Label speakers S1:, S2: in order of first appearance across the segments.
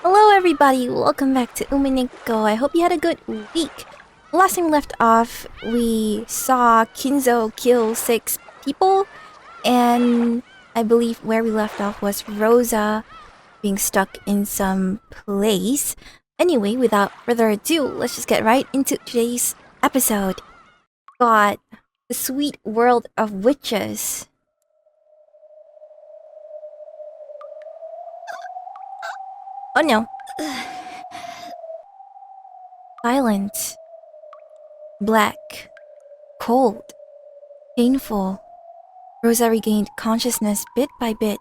S1: Hello everybody, welcome back to Umineko. I hope you had a good week. Last time we left off, we saw Kinzo kill 6 people, and I believe where we left off was Rosa being stuck in some place. Anyway, without further ado, let's just get right into today's episode. Got the sweet world of witches. Oh no. Silent. Black. Cold. Painful. Rosa regained consciousness bit by bit,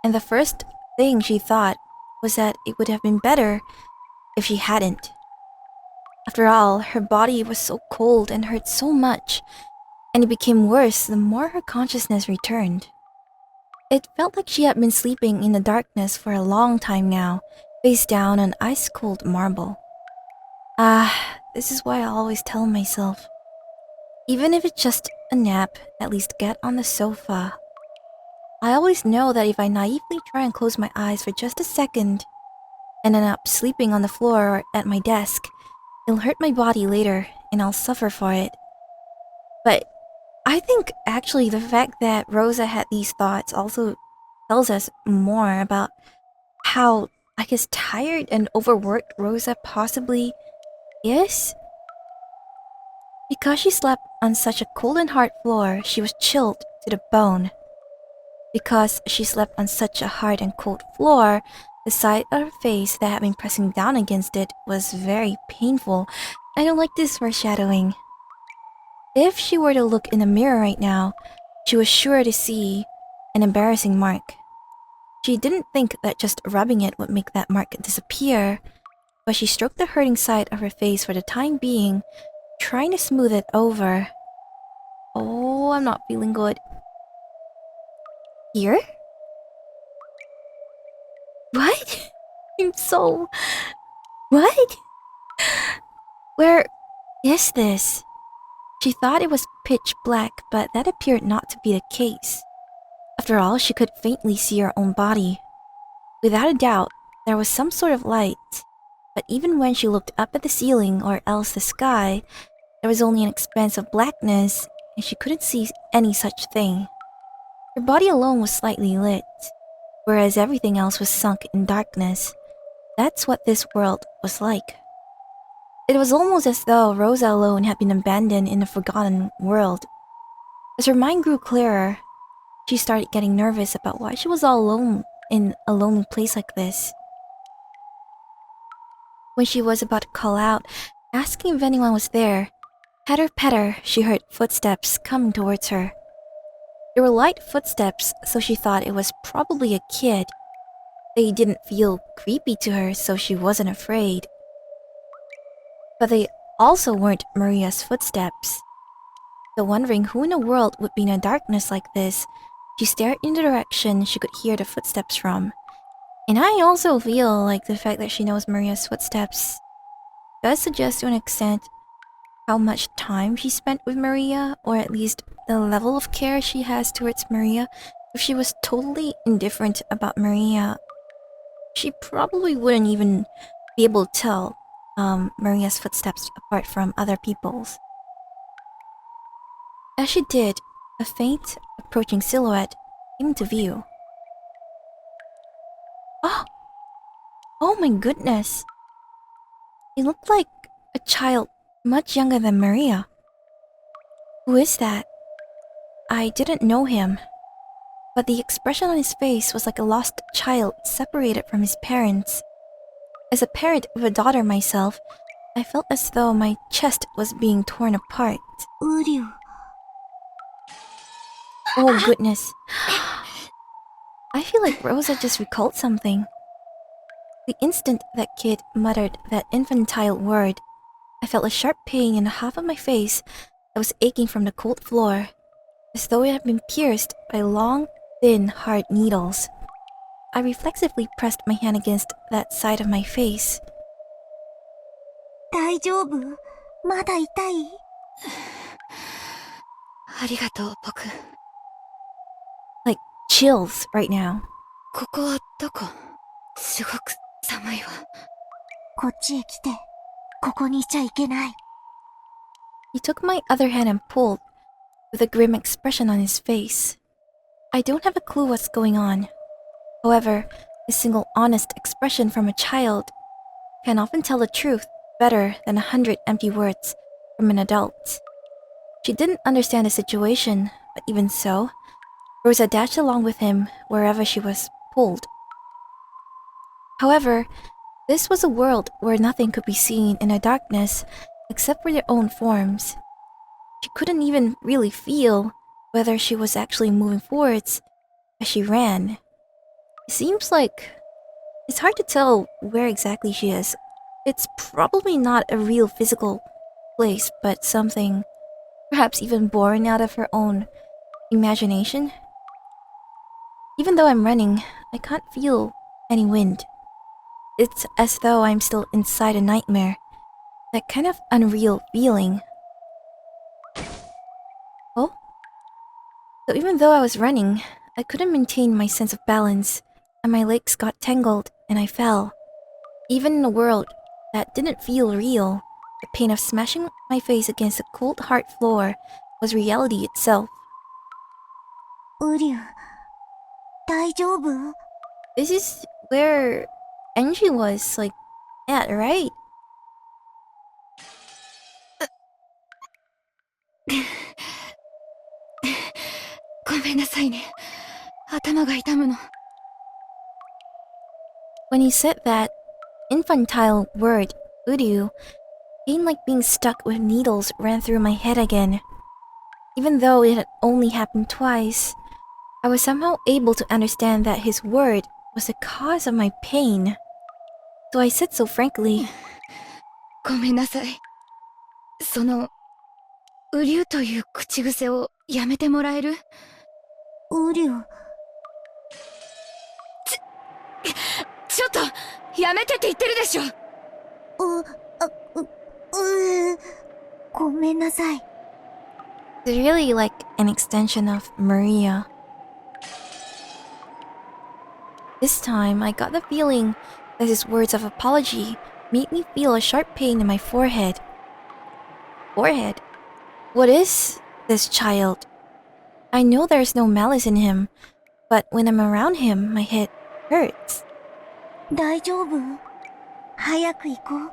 S1: and the first thing she thought was that it would have been better if she hadn't. After all, her body was so cold and hurt so much, and it became worse the more her consciousness returned. It felt like she had been sleeping in the darkness for a long time now, face down on ice-cold marble. This is why I always tell myself, even if it's just a nap, at least get on the sofa. I always know that if I naively try and close my eyes for just a second and end up sleeping on the floor or at my desk, it'll hurt my body later and I'll suffer for it. But I think actually the fact that Rosa had these thoughts also tells us more about how, I guess, tired and overworked Rosa possibly is. Because she slept on such a cold and hard floor, she was chilled to the bone. Because she slept on such a hard and cold floor, the side of her face that had been pressing down against it was very painful. I don't like this foreshadowing. If she were to look in the mirror right now, she was sure to see an embarrassing mark. She didn't think that just rubbing it would make that mark disappear, but she stroked the hurting side of her face for the time being, trying to smooth it over. Oh, I'm not feeling good. Here? What? I'm so... What? Where is this? She thought it was pitch black, but that appeared not to be the case. After all, she could faintly see her own body. Without a doubt, there was some sort of light, but even when she looked up at the ceiling or else the sky, there was only an expanse of blackness, and she couldn't see any such thing. Her body alone was slightly lit, whereas everything else was sunk in darkness. That's what this world was like. It was almost as though Rosa alone had been abandoned in a forgotten world. As her mind grew clearer, she started getting nervous about why she was all alone in a lonely place like this. When she was about to call out, asking if anyone was there, patter-patter, she heard footsteps coming towards her. They were light footsteps, so she thought it was probably a kid. They didn't feel creepy to her, so she wasn't afraid. But they also weren't Maria's footsteps. So wondering who in the world would be in a darkness like this, she stared in the direction she could hear the footsteps from. And I also feel like the fact that she knows Maria's footsteps does suggest to an extent how much time she spent with Maria, or at least the level of care she has towards Maria. If she was totally indifferent about Maria, she probably wouldn't even be able to tell Maria's footsteps apart from other people's. As she did, a faint, approaching silhouette came into view. Oh my goodness! He looked like a child much younger than Maria. Who is that? I didn't know him, but the expression on his face was like a lost child separated from his parents. As a parent of a daughter myself, I felt as though my chest was being torn apart. Oh goodness. I feel like Rosa just recalled something. The instant that kid muttered that infantile word, I felt a sharp pain in the half of my face that was aching from the cold floor, as though it had been pierced by long, thin, hard needles. I reflexively pressed my hand against that side of my face.
S2: 大丈夫？まだ痛い？
S3: ありがとう、僕。
S1: Like chills right now.
S3: ここはどこ？すごく寒寒いわ。
S2: こっちへ来て。ここにいちゃいけない。
S1: He took my other hand and pulled, with a grim expression on his face. I don't have a clue what's going on. However, a single honest expression from a child can often tell the truth better than 100 empty words from an adult. She didn't understand the situation, but even so, Rosa dashed along with him wherever she was pulled. However, this was a world where nothing could be seen in the darkness except for their own forms. She couldn't even really feel whether she was actually moving forwards as she ran. It seems like it's hard to tell where exactly she is. It's probably not a real physical place, but something perhaps even born out of her own imagination. Even though I'm running, I can't feel any wind. It's as though I'm still inside a nightmare. That kind of unreal feeling. Oh? So even though I was running, I couldn't maintain my sense of balance, and my legs got tangled and I fell. Even in a world that didn't feel real, the pain of smashing my face against the cold hard floor was reality itself.
S2: ウリュウ、大丈夫？
S1: This is where Angie was, like, at, right?
S3: ごめんなさいね。頭が痛むの。
S1: When he said that infantile word, Uryu, pain like being stuck with needles ran through my head again. Even though it had only happened twice, I was somehow able to understand that his word was the cause of my pain. So I said so frankly.
S3: ごめんなさい。その、うりゅうという口癖をやめてもらえる？
S2: ウリュウ。
S3: ちょっと、やめてって言ってるでしょ。
S2: ごめんなさい。
S1: It's really like an extension of Maria. This time, I got the feeling that his words of apology made me feel a sharp pain in my forehead. Forehead? What is this child? I know there's no malice in him, but when I'm around him, my head hurts.
S2: 大丈夫？早く行こう。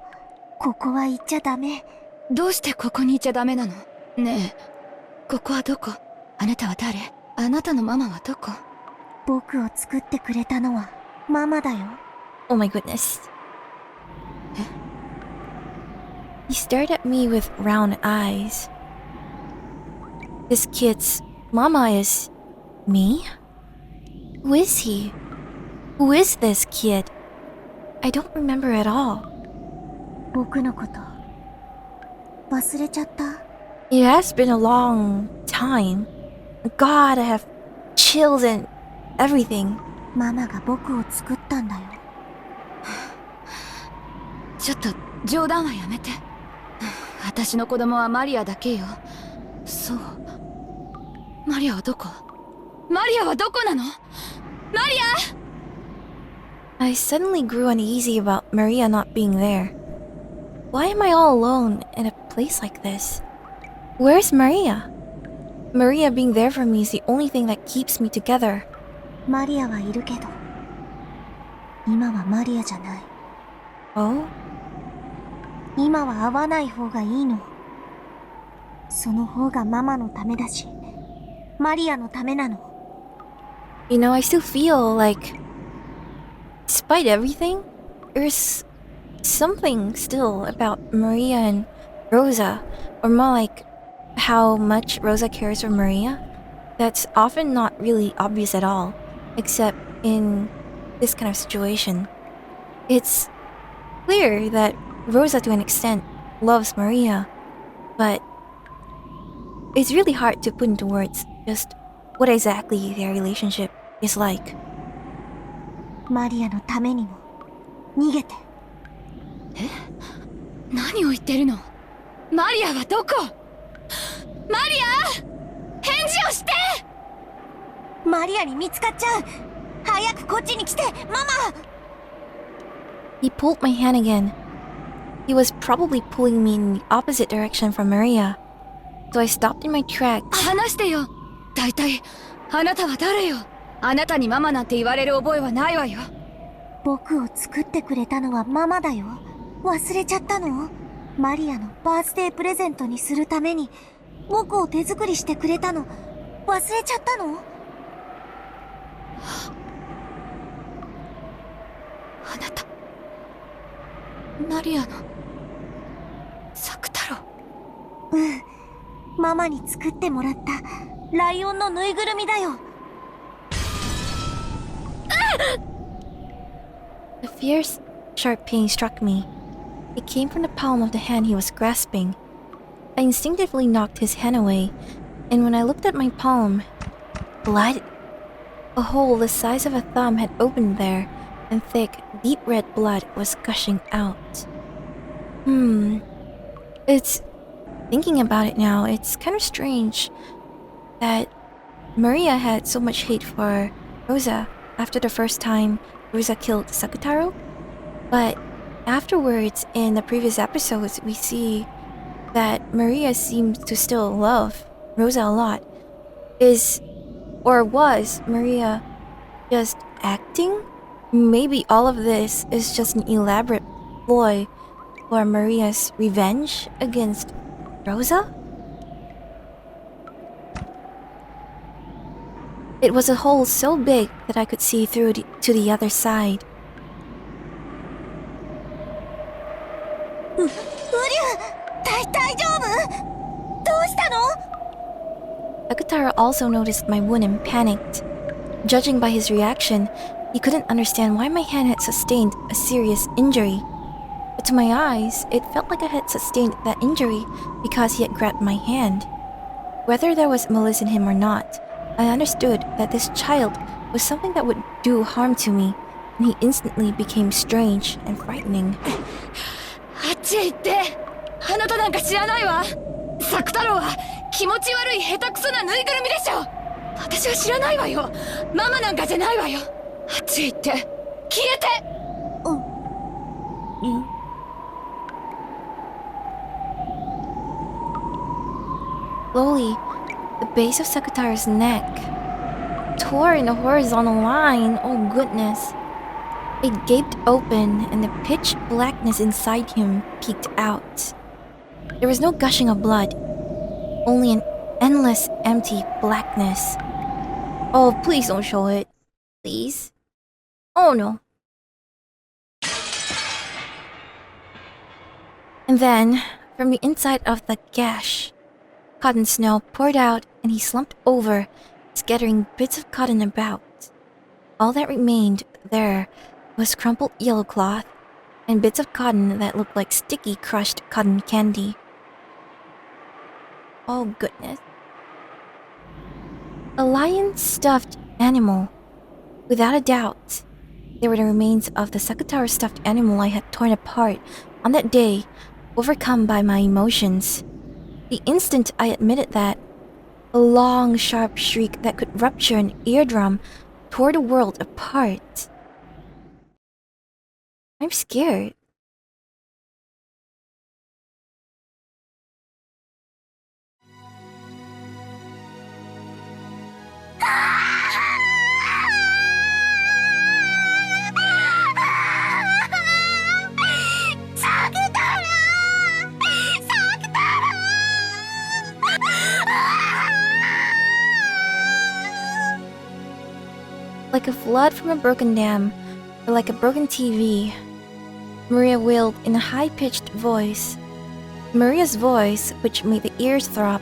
S2: ここは行っちゃダメ。
S3: どうしてここにいちゃダメなの？ねえ、ここはどこ？あなたは誰？あなたのママはどこ？
S2: 僕を作ってくれたのはママだよ。
S1: Oh my goodness. He stared at me with round eyes. This kid's mama is me? Who is he? Who is this kid? I don't remember at all.
S2: 僕のこと忘れちゃった？
S1: It has been a long time. God, I have chills and everything.
S2: ママが僕を作ったんだよ。
S3: ちょっと冗談はやめて。私の子供はマリアだけよ。そう。マリアはどこ？マリアはどこなの？マリア！
S1: I suddenly grew uneasy about Maria not being there. Why am I all alone in a place like this? Where's Maria? Maria being there for me is the only thing that keeps me together.
S2: マリアはいるけど、今はマリアじゃない。
S1: Oh?
S2: 今は会わない方がいいの。その方がママのためだし、マリアのためなの。
S1: You know, I still feel like, despite everything, there's something still about Maria and Rosa, or more like how much Rosa cares for Maria, that's often not really obvious at all, except in this kind of situation. It's clear that Rosa, to an extent, loves Maria, but it's really hard to put into words just what exactly their relationship is like.
S2: マリアのためにも逃げて。
S3: え？何を言ってるの？マリアはどこ？マリア！返事をして！
S2: マリアに見つかっちゃう。早くこっちに来て、ママ！
S1: He pulled my hand again. He was probably pulling me in the opposite direction from Maria, so I stopped in my tracks.
S3: 話してよ。大体あなたは誰よ。あなたにママなんて言われる覚えはないわよ。
S2: 僕を作ってくれたのはママだよ。忘れちゃったの？マリアのバースデープレゼントにするために僕を手作りしてくれたの忘れちゃったの？
S3: あなたマリアのサクタロウ。
S2: うん、ママに作ってもらったライオンのぬいぐるみだよ。
S1: A fierce, sharp pain struck me. It came from the palm of the hand he was grasping. I instinctively knocked his hand away, and when I looked at my palm, blood. A hole the size of a thumb had opened there, and thick, deep red blood was gushing out. It's... Thinking about it now, it's kind of strange that Maria had so much hate for Rosa after the first time Rosa killed Sakutarou. But afterwards, in the previous episodes, we see that Maria seems to still love Rosa a lot. Was Maria just acting? Maybe all of this is just an elaborate ploy for Maria's revenge against Rosa? It was a hole so big that I could see through to the other side.
S2: ウリュウ、大丈夫？どうしたの？
S1: Sakutarou also noticed my wound and panicked. Judging by his reaction, he couldn't understand why my hand had sustained a serious injury. But to my eyes, it felt like I had sustained that injury because he had grabbed my hand. Whether there was malice in him or not, I understood that this child was something that would do harm to me, and he instantly became strange and frightening.
S3: あっちへ行って。あなたなんか知らないわ。サクタロウは気持ち悪い下手くそなぬいぐるみでしょ。私は知らないわよ。ママなんかじゃないわよ。あっちへ行って消えて。
S1: Slowly, the base of Sakutarou's neck tore in a horizontal line. Oh goodness. It gaped open and the pitch blackness inside him peeked out. There was no gushing of blood, only an endless empty blackness. Oh, please don't show it. Please. Oh no. And then, from the inside of the gash, cotton snow poured out and he slumped over, scattering bits of cotton about. All that remained there was crumpled yellow cloth and bits of cotton that looked like sticky crushed cotton candy. Oh goodness. A lion-stuffed animal. Without a doubt, they were the remains of the Sakutarou stuffed animal I had torn apart on that day, overcome by my emotions. The instant I admitted that, a long, sharp shriek that could rupture an eardrum tore the world apart. I'm scared. Like a flood from a broken dam, or like a broken TV, Maria wailed in a high-pitched voice. Maria's voice, which made the ears throb,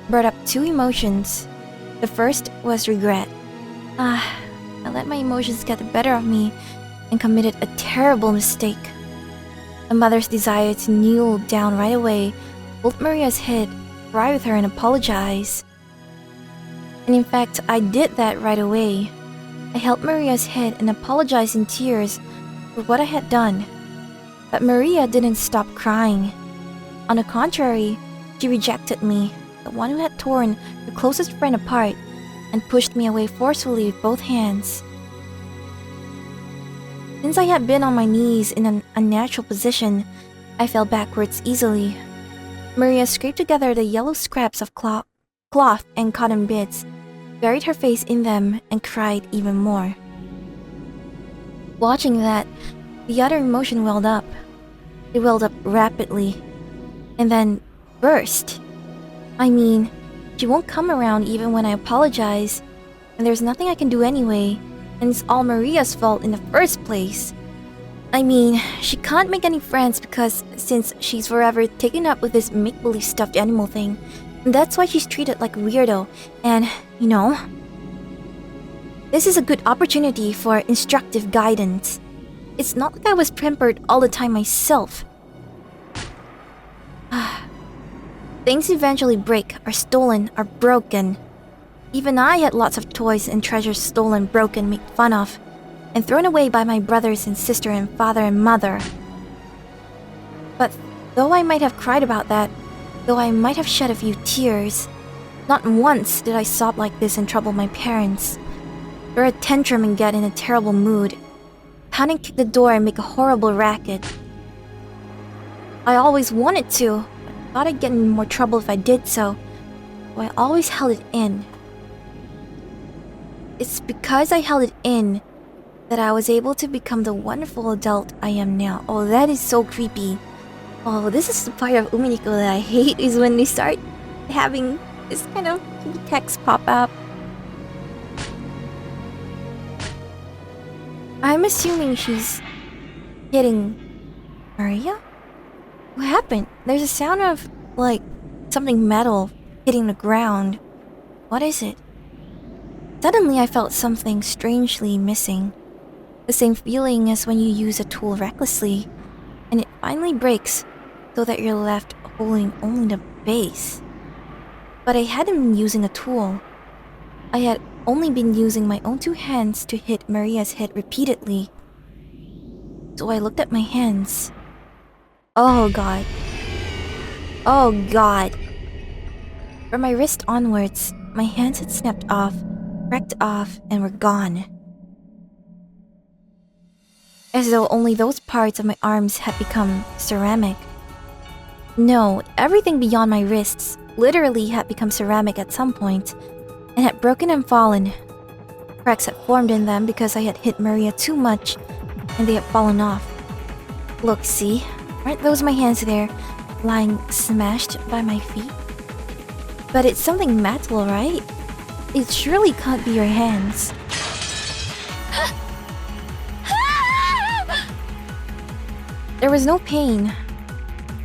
S1: brought up two emotions. The first was regret. I let my emotions get the better of me and committed a terrible mistake. A mother's desire to kneel down right away, hold Maria's head, cry with her and apologize. And in fact, I did that right away. I held Maria's head and apologized in tears for what I had done. But Maria didn't stop crying. On the contrary, she rejected me, the one who had torn her closest friend apart, and pushed me away forcefully with both hands. Since I had been on my knees in an unnatural position, I fell backwards easily. Maria scraped together the yellow scraps of cloth and cotton bits, buried her face in them, and cried even more. Watching that, the other emotion welled up. It welled up rapidly, and then burst. I mean, she won't come around even when I apologize, and there's nothing I can do anyway, and it's all Maria's fault in the first place. I mean, she can't make any friends because since she's forever taken up with this make-believe stuffed animal thing, and that's why she's treated like a weirdo, and, you know, this is a good opportunity for instructive guidance. It's not like I was pampered all the time myself. Things eventually break, are stolen, are broken. Even I had lots of toys and treasures stolen, broken, made fun of, and thrown away by my brothers and sister and father and mother. But though I might have cried about that, though I might have shed a few tears, not once did I sob like this and trouble my parents, throw a tantrum and get in a terrible mood, pound and kick the door and make a horrible racket. I always wanted to, but thought I'd get in more trouble if I did so I always held it in. It's because I held it in that I was able to become the wonderful adult I am now. Oh, that is so creepy. Oh, this is the part of Umineko that I hate, is when they start having this kind of text pop up. I'm assuming she's hitting Maria? What happened? There's a sound of, like, something metal hitting the ground. What is it? Suddenly I felt something strangely missing. The same feeling as when you use a tool recklessly, and it finally breaks so that you're left holding only the base. But I hadn't been using a tool. I had only been using my own two hands to hit Maria's head repeatedly. So I looked at my hands. Oh god. Oh god. From my wrist onwards, my hands had snapped off, cracked off, and were gone. As though only those parts of my arms had become ceramic. No, everything beyond my wrists literally had become ceramic at some point, and had broken and fallen. Cracks had formed in them because I had hit Maria too much, and they had fallen off. Look, see? Aren't those my hands there, lying smashed by my feet? But it's something metal, right? It surely can't be your hands. There was no pain,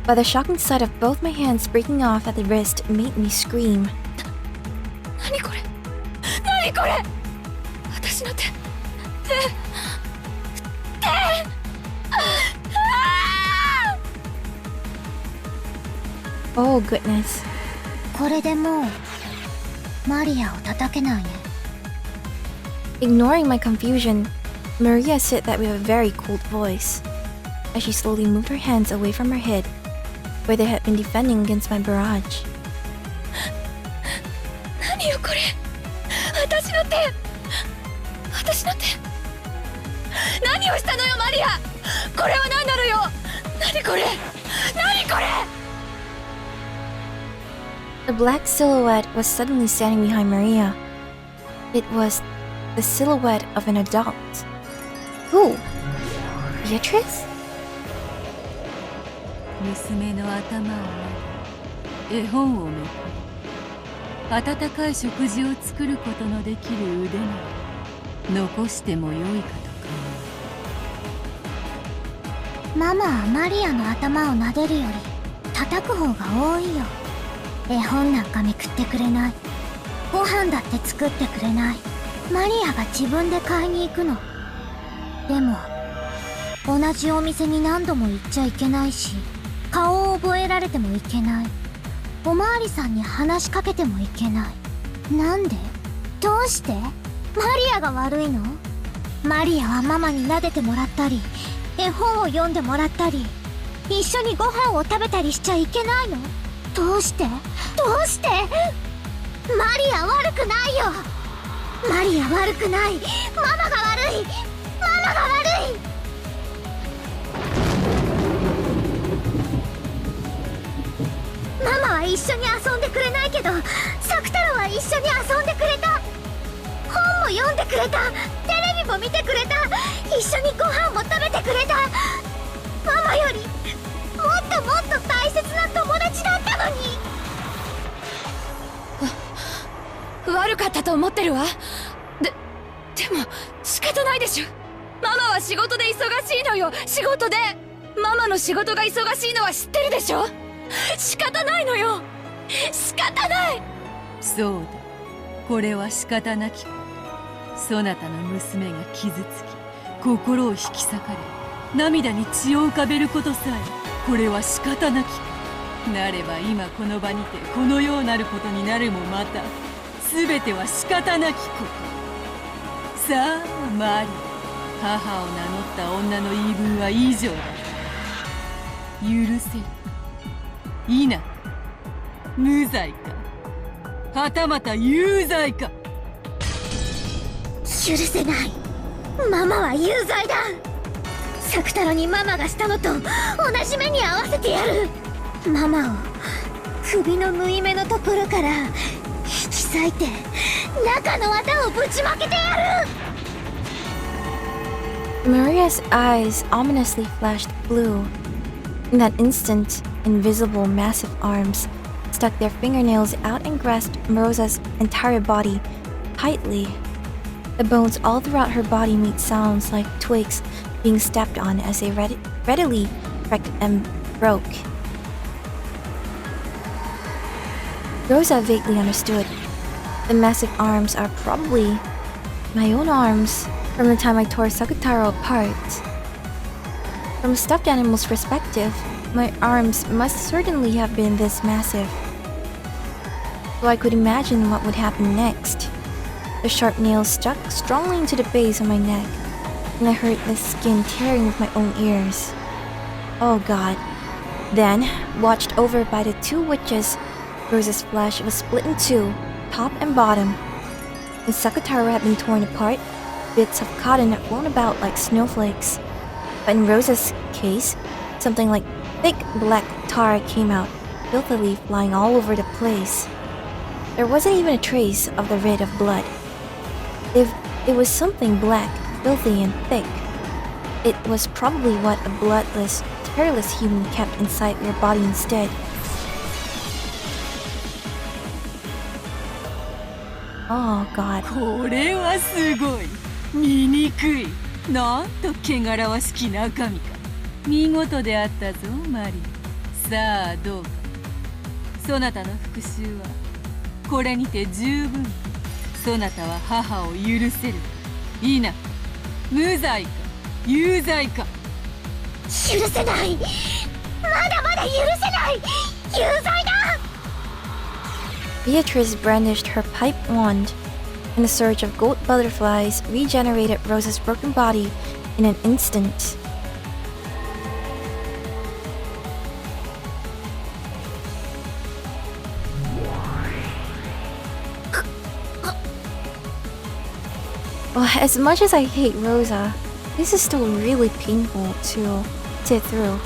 S1: but the shocking sight of both my hands breaking off at the wrist made me scream. Oh goodness.
S2: これでもうマリアを叩けないね。
S1: Ignoring my confusion, Maria said that with a very cold voice, as she slowly moved her hands away from her head, where they had been defending against my barrage.
S3: 何よこれ、私の手、私の手、何をしたのよマリア、これは何なのよ、何これ、何これ。
S1: The black silhouette was suddenly standing behind Maria. It was the silhouette of an adult. Who? Beatrice?
S4: 娘の頭をなで絵本をめくり温かい食事を作ることのできる腕なら残してもよいかと考
S2: ママはマリアの頭を撫でるより叩く方が多いよ。絵本なんかめくってくれない。ご飯だって作ってくれない。マリアが自分で買いに行くの。でも同じお店に何度も行っちゃいけないし、顔を覚えられてもいけない。おまわりさんに話しかけてもいけない。なんで？どうして？マリアが悪いの？マリアはママに撫でてもらったり、絵本を読んでもらったり、一緒にご飯を食べたりしちゃいけないの？どうして？どうして？マリア悪くないよ。マリア悪くない。ママが悪い。ママが悪い。一緒に遊んでくれないけど、サクタロウは一緒に遊んでくれた。本も読んでくれた。テレビも見てくれた。一緒にご飯も食べてくれた。ママよりもっともっと大切な友達だったのに。
S3: 悪かったと思ってるわ。でも仕方ないでしょ。ママは仕事で忙しいのよ。仕事で。ママの仕事が忙しいのは知ってるでしょ。仕方ないのよ。仕方ない。
S4: そうだ、これは仕方なきこと。そなたの娘が傷つき、心を引き裂かれ、涙に血を浮かべることさえ、これは仕方なきこと。なれば今この場にてこのようなることになるもまた、全ては仕方なきこと。さあマリ、母を名乗った女の言い分は以上だ。許せる、否か、無罪か、はたまた有罪か。
S2: 許せない。ママは有罪だ。サクタロにママがしたのと同じ目に遭わせてやる。ママを首の縫い目のところから引き裂いて中の綿をぶちまけてやる。
S1: Maria's eyes ominously flashed blue. In that instant, invisible, massive arms stuck their fingernails out and grasped Rosa's entire body tightly. The bones all throughout her body made sounds like twigs being stepped on as they readily cracked and broke. Rosa vaguely understood. The massive arms are probably my own arms from the time I tore Sakutarou apart. From a stuffed animal's perspective, my arms must certainly have been this massive. So I could imagine what would happen next. The sharp nails stuck strongly into the base of my neck, and I heard the skin tearing with my own ears. Oh god. Then, watched over by the two witches, Rosa's flesh was split in two, top and bottom. When Sakutarou had been torn apart, bits of cotton had flown about like snowflakes. But in Rosa's case, something like thick black tar came out, filthily flying all over the place. There wasn't even a trace of the red of blood. If it was something black, filthy and thick, it was probably what a bloodless, hairless human kept inside their body instead. Oh god.
S4: これはすごい。醜い。なんと汚らわしき中身か。見事であったぞマリ。さあどうか。そなたの復讐はこれにて十分。そなたは母を許せるか否か、無罪か有罪か。
S2: 許せない。まだまだ許せない。有罪だ。
S1: Beatrice brandished her pipe wand, and the surge of gold butterflies regenerated Rosa's broken body in an instant. Well, as much as I hate Rosa, this is still really painful to sit through.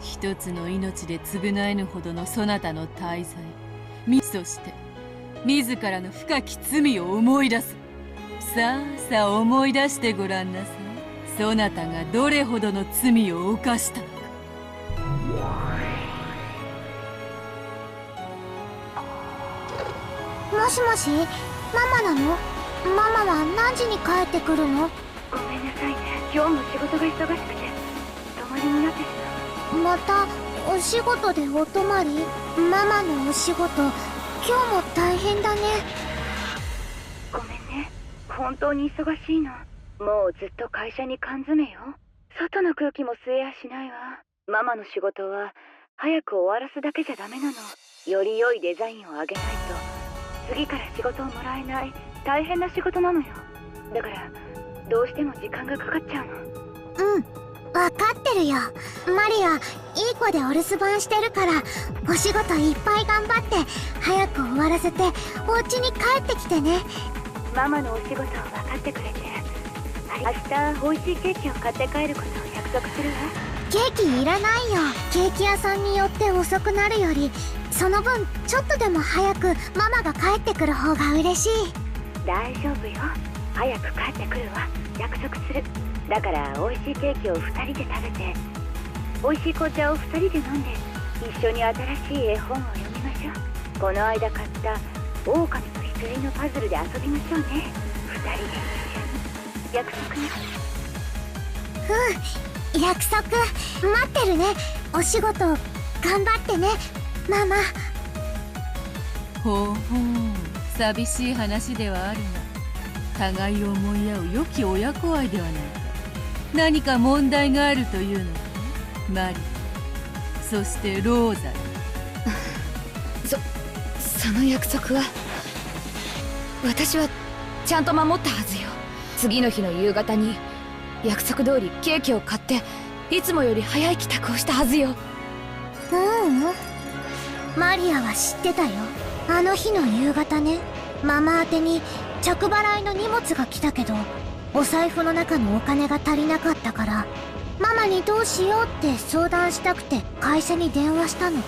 S4: 一つの命で償えぬほどのそなたの大罪。そして自らの深き罪を思い出す。さあさあ思い出してごらんなさい。そなたがどれほどの罪を犯したのか。
S2: もしもし、ママなの？ママは何時に帰ってくるの？
S5: ごめんなさいね。今日も仕事が忙しくて泊まりになってしまう。
S2: またお仕事でお泊まり？ママのお仕事、今日も大変だね。
S5: ごめんね。本当に忙しいの。もうずっと会社に缶詰よ。外の空気も吸えやしないわ。ママの仕事は早く終わらすだけじゃダメなの。より良いデザインをあげないと次から仕事をもらえない大変な仕事なのよ。だからどうしても時間がかかっちゃうの。
S2: うん、わかってるよ。マリア、いい子でお留守番してるからお仕事いっぱい頑張って早く終わらせてお家に帰ってきてね。
S5: ママのお仕事を分かってくれて明日美味しいケーキを買って帰ることを約束するわ。
S2: ケーキいらないよ。ケーキ屋さんによって遅くなるより、その分ちょっとでも早くママが帰ってくる方が嬉しい。
S5: 大丈夫よ、早く帰ってくるわ、約束する。だから美味しいケーキを2人で食べて、美味しい紅茶を2人で飲んで、一緒に新しい絵本を読みましょう。この間買った狼と羊のパズルで遊びましょうね、2人で一緒に。約束ね。
S2: 約束。待ってるね。お仕事頑張ってね、ママ。
S4: ほうほう、寂しい話ではあるが、互いを思い合う良き親子愛ではないか。何か問題があるというのか、マリ、そしてローザだ。
S3: その約束は私はちゃんと守ったはずよ。次の日の夕方に約束通りケーキを買っていつもより早い帰宅をしたはずよ。
S2: マリアは知ってたよ。あの日の夕方ね、ママ宛てに着払いの荷物が来たけど、お財布の中のお金が足りなかったから、ママにどうしようって相談したくて会社に電話したの。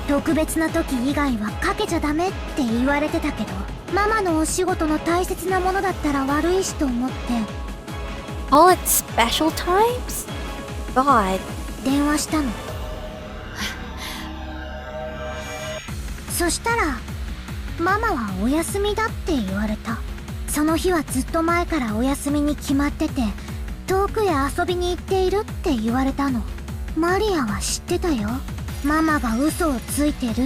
S2: 特別な時以外はかけちゃダメって言われてたけど、ママのお仕事の大切なものだったら悪いしと思って。
S1: All at special times? God.
S2: 電話したの。そしたらママはお休みだって言われた。その日はずっと前からお休みに決まってて、遠くへ遊びに行っているって言われたの。マリアは知ってたよ、ママが嘘をついてるって。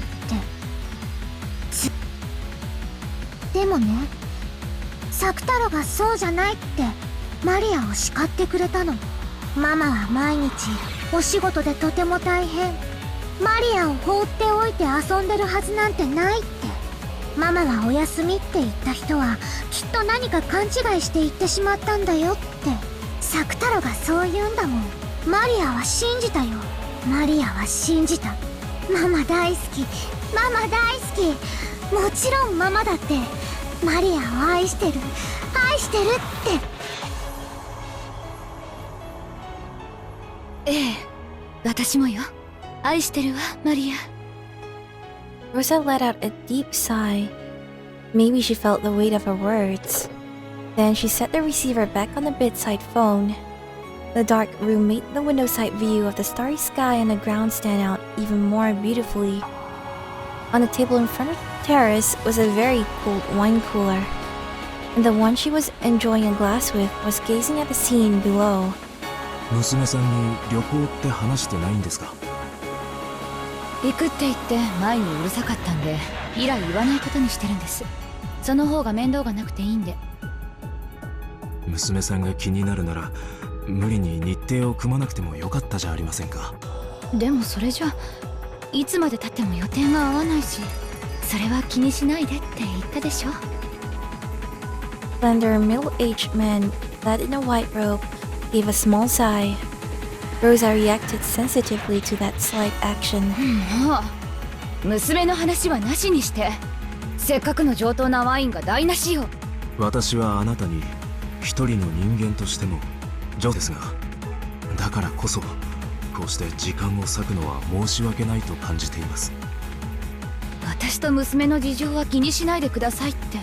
S2: でもね、サクタロがそうじゃないってマリアを叱ってくれたの。ママは毎日お仕事でとても大変、マリアを放っておいて遊んでるはずなんてないって。ママはお休みって言った人はきっと何か勘違いして言ってしまったんだよって。サクタロがそう言うんだもん。マリアは信じたよ。マリアは信じた。ママ大好き、ママ大好き。もちろんママだってマリアを愛してる、愛してるって。
S3: ええ、私もよ。愛してるわ、マリア。
S1: Rosa let out a deep sigh. Maybe she felt the weight of her words. Then she set the receiver back on the bedside phone. The dark room made the window side view of the starry sky and the ground stand out even more beautifully. On the table in front of the terrace was a very cold wine cooler, and the one she was enjoying a glass with was gazing at the scene below.
S6: 娘さんに旅行って話してないんですか？
S3: 行くって言って前にうるさかったんで、以来言わないことにしてるんです。その方が面倒がなくていいんで。
S6: 娘さんが気になるなら無理に日程を組まなくてもよかったじゃありませんか。
S3: でもそれじゃいつまで経っても予定が合わないし、それは気にしないでって言ったでしょ。
S1: Slender middle-aged man clad in a white robe gave a small sigh. Rosa reacted sensitively to that slight action.
S3: もう娘の話はなしにして。せっかくの上等なワインが台無しよ。
S6: 私はあなたに一人の人間としても女ですが、だからこそこうして時間を割くのは申し訳ないと感じています。
S3: 私と娘の事情は気にしないでくださいって、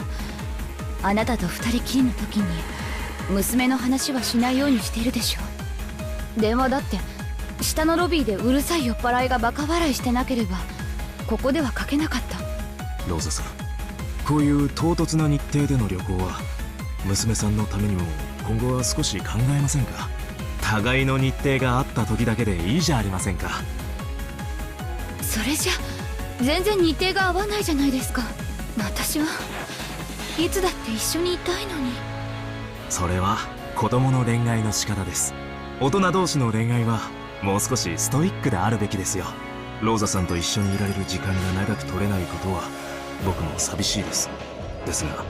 S3: あなたと二人きりの時に娘の話はしないようにしているでしょ。電話だって下のロビーでうるさい酔っ払いがバカ笑いしてなければここではかけなかった。
S6: ローザさん、こういう唐突な日程での旅行は娘さんのためにも今後は少し考えませんか？互いの日程があった時だけでいいじゃありませんか。
S3: それじゃ全然日程が合わないじゃないですか。私はいつだって一緒にいたいのに。
S6: それは子供の恋愛の仕方です。大人同士の恋愛はもう少しストイックであるべきですよ。ローザさんと一緒にいられる時間が長く取れないことは僕も寂しいです。ですが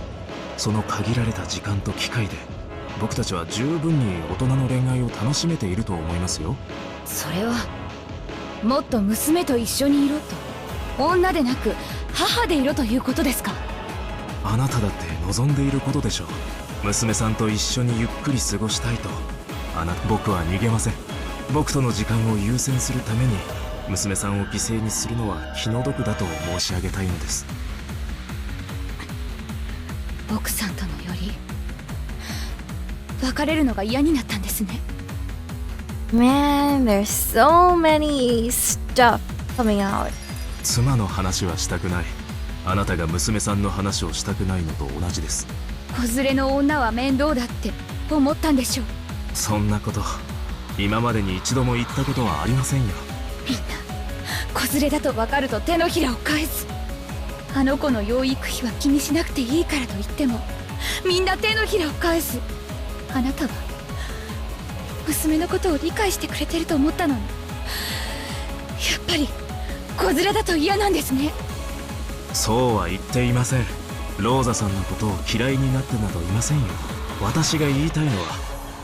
S6: その限られた時間と機会で僕たちは十分に大人の恋愛を楽しめていると思いますよ。
S3: それはもっと娘と一緒にいろと、女でなく母でいろということですか？
S6: あなただって望んでいることでしょう。娘さんと一緒にゆっくり過ごしたいと。僕は逃げません。僕との時間を優先するために娘さんを犠牲にするのは気の毒だと申し上げたいのです。
S3: 奥さんとのより別れるのが嫌になったんですね。
S1: Man, there's so many stuff coming out.
S6: 妻の話はしたくない。あなたが娘さんの話をしたくないのと同じです。
S3: 子連れの女は面倒だって思ったんでしょう。
S6: そんなこと今までに一度も言ったことはありませんよ。
S3: みんな子連れだと分かると手のひらを返す。あの子の養育費は気にしなくていいからと言ってもみんな手のひらを返す。あなたは娘のことを理解してくれてると思ったのに、やっぱり子連れだと嫌なんですね。
S6: そうは言っていません。ローザさんのことを嫌いになってなどいませんよ。私が言いたいのは